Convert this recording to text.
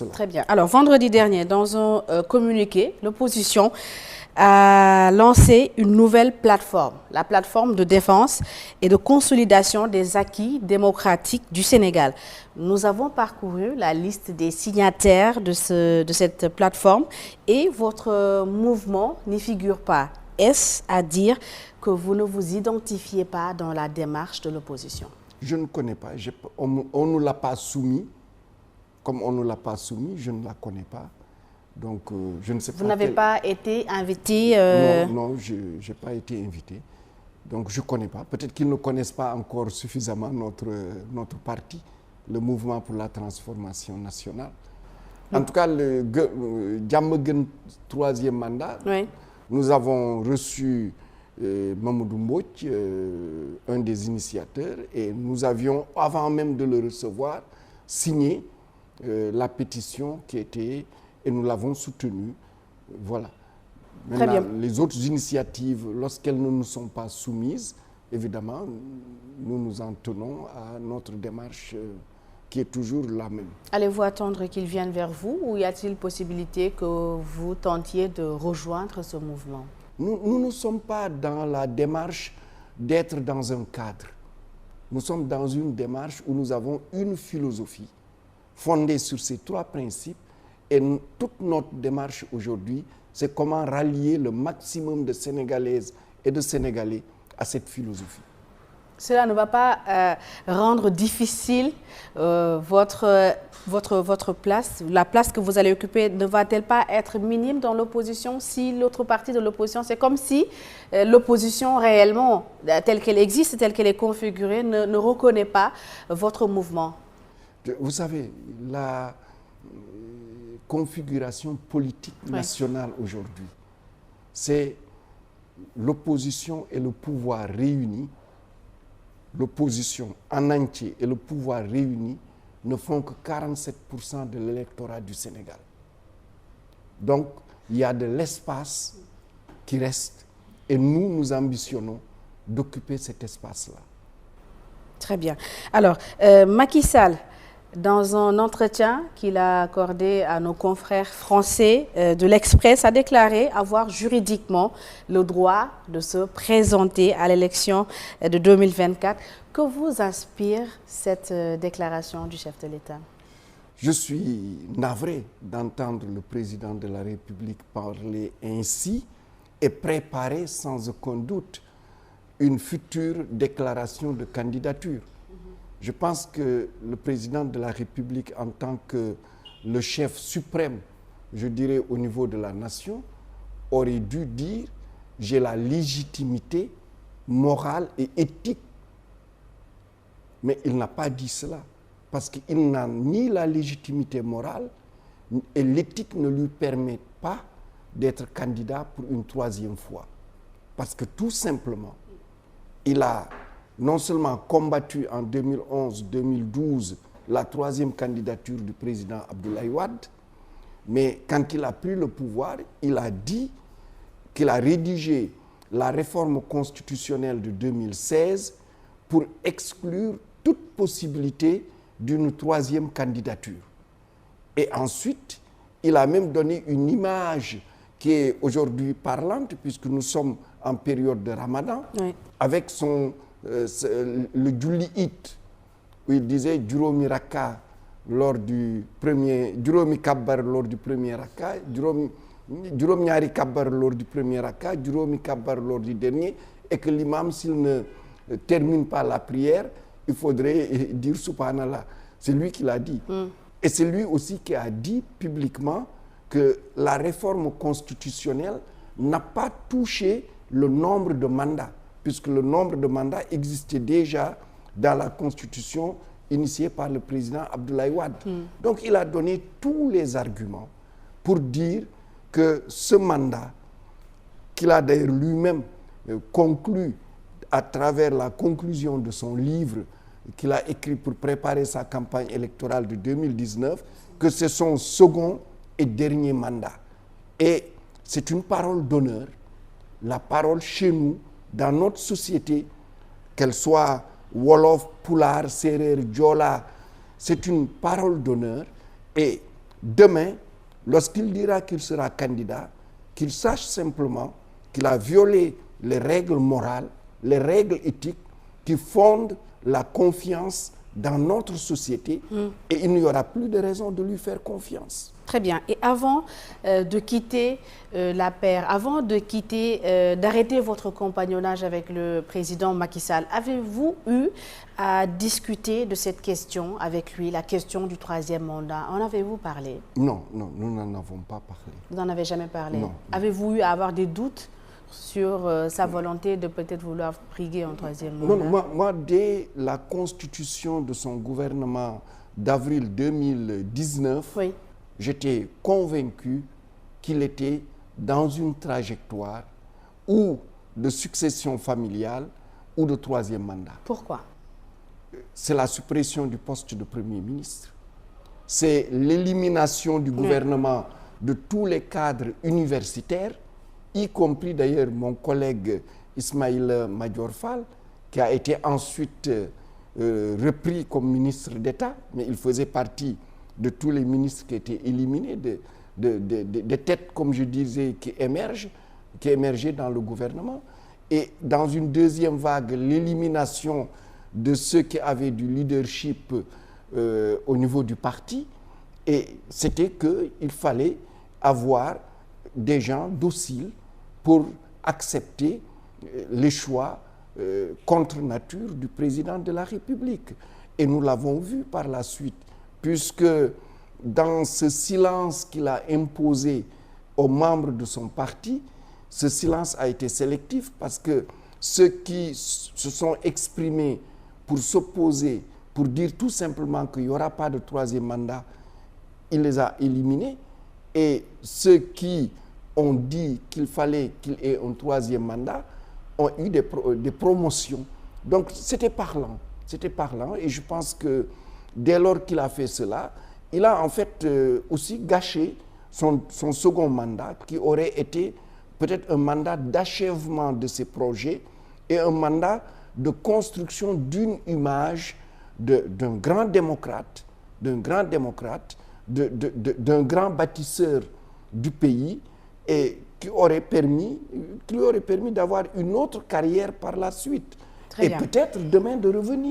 cela. Très bien. Alors, vendredi dernier, dans un communiqué, l'opposition a lancé une nouvelle plateforme, la plateforme de défense et de consolidation des acquis démocratiques du Sénégal. Nous avons parcouru la liste des signataires de cette plateforme et votre mouvement n'y figure pas. Est-ce à dire que vous ne vous identifiez pas dans la démarche de l'opposition? Je ne connais pas. On ne nous l'a pas soumis. Comme on ne nous l'a pas soumis, je ne la connais pas. Donc, je ne sais pas. Vous n'avez pas été invité Non, je n'ai pas été invité. Donc, je ne connais pas. Peut-être qu'ils ne connaissent pas encore suffisamment notre parti, le Mouvement pour la transformation nationale. En tout cas, le Diamaguène troisième mandat, oui. Nous avons reçu Mamadou Mbodj, un des initiateurs, et nous avions, avant même de le recevoir, signé la pétition qui était, et nous l'avons soutenue. Voilà. Maintenant, les autres initiatives, lorsqu'elles ne nous sont pas soumises, évidemment, nous nous en tenons à notre démarche qui est toujours la même. Allez-vous attendre qu'ils viennent vers vous ou y a-t-il possibilité que vous tentiez de rejoindre ce mouvement? Nous ne sommes pas dans la démarche d'être dans un cadre. Nous sommes dans une démarche où nous avons une philosophie fondée sur ces trois principes et toute notre démarche aujourd'hui, c'est comment rallier le maximum de Sénégalaises et de Sénégalais à cette philosophie. Cela ne va pas rendre difficile votre place, la place que vous allez occuper, ne va-t-elle pas être minime dans l'opposition si l'autre partie de l'opposition, c'est comme si l'opposition réellement, telle qu'elle existe, telle qu'elle est configurée, ne reconnaît pas votre mouvement? Vous savez, la configuration politique nationale aujourd'hui, c'est l'opposition et le pouvoir réunis. L'opposition en entier et le pouvoir réunis ne font que 47% de l'électorat du Sénégal. Donc, il y a de l'espace qui reste et nous ambitionnons d'occuper cet espace-là. Très bien. Alors, Macky Sall, dans un entretien qu'il a accordé à nos confrères français de l'Express, a déclaré avoir juridiquement le droit de se présenter à l'élection de 2024. Que vous inspire cette déclaration du chef de l'État? Je suis navré d'entendre le président de la République parler ainsi et préparer sans aucun doute une future déclaration de candidature. Je pense que le président de la République, en tant que le chef suprême, je dirais au niveau de la nation, aurait dû dire « j'ai la légitimité morale et éthique ». Mais il n'a pas dit cela, parce qu'il n'a ni la légitimité morale et l'éthique ne lui permet pas d'être candidat pour une troisième fois. Parce que tout simplement, il a non seulement combattu en 2011-2012 la troisième candidature du président Abdoulaye Wade, mais quand il a pris le pouvoir, il a dit qu'il a rédigé la réforme constitutionnelle de 2016 pour exclure toute possibilité d'une troisième candidature. Et ensuite, il a même donné une image qui est aujourd'hui parlante, puisque nous sommes en période de Ramadan, avec le Julli It, où il disait Juromi Raka lors du premier, Juromi Kabbar lors du premier Raka, Juromi Nyari Kabbar lors du premier Raka, Juromi Kabbar lors du dernier, et que l'imam, s'il ne termine pas la prière, il faudrait dire Subhanallah. C'est lui qui l'a dit. Et c'est lui aussi qui a dit publiquement que la réforme constitutionnelle n'a pas touché le nombre de mandats, puisque le nombre de mandats existait déjà dans la Constitution initiée par le président Abdoulaye Wade. Donc il a donné tous les arguments pour dire que ce mandat, qu'il a d'ailleurs lui-même conclu à travers la conclusion de son livre qu'il a écrit pour préparer sa campagne électorale de 2019, que c'est son second et dernier mandat. Et c'est une parole d'honneur, la parole chez nous, dans notre société, qu'elle soit Wolof, Pulaar, Serer, Diola, c'est une parole d'honneur. Et demain, lorsqu'il dira qu'il sera candidat, qu'il sache simplement qu'il a violé les règles morales, les règles éthiques qui fondent la confiance dans notre société et il n'y aura plus de raison de lui faire confiance. Très bien. Et avant de quitter l'APR, avant de quitter, d'arrêter votre compagnonnage avec le président Macky Sall, avez-vous eu à discuter de cette question avec lui, la question du 3e mandat? En avez-vous parlé? Non, non, nous n'en avons pas parlé. Vous n'en avez jamais parlé? Non. Avez-vous eu à avoir des doutes sur sa volonté de peut-être vouloir briguer un 3e mandat? Non, moi, dès la constitution de son gouvernement d'avril 2019, oui. J'étais convaincu qu'il était dans une trajectoire ou de succession familiale ou de 3e mandat. Pourquoi? C'est la suppression du poste de Premier ministre. C'est l'élimination du gouvernement de tous les cadres universitaires, y compris d'ailleurs mon collègue Ismaïla Madior Fall, qui a été ensuite repris comme ministre d'État, mais il faisait partie de tous les ministres qui étaient éliminés, des têtes, comme je disais, qui émergeaient dans le gouvernement. Et dans une deuxième vague, l'élimination de ceux qui avaient du leadership au niveau du parti. Et c'était qu'il fallait avoir des gens dociles pour accepter les choix contre nature du président de la République. Et nous l'avons vu par la suite, puisque dans ce silence qu'il a imposé aux membres de son parti, ce silence a été sélectif parce que ceux qui se sont exprimés pour s'opposer, pour dire tout simplement qu'il n'y aura pas de 3e mandat, il les a éliminés. Et ceux qui ont dit qu'il fallait qu'il ait un 3e mandat ont eu des promotions. Donc c'était parlant. C'était parlant et je pense que dès lors qu'il a fait cela, il a en fait aussi gâché son second mandat qui aurait été peut-être un mandat d'achèvement de ses projets et un mandat de construction d'une image d'un grand démocrate, d'un grand bâtisseur du pays et qui lui aurait permis d'avoir une autre carrière par la suite. Très et peut-être demain de revenir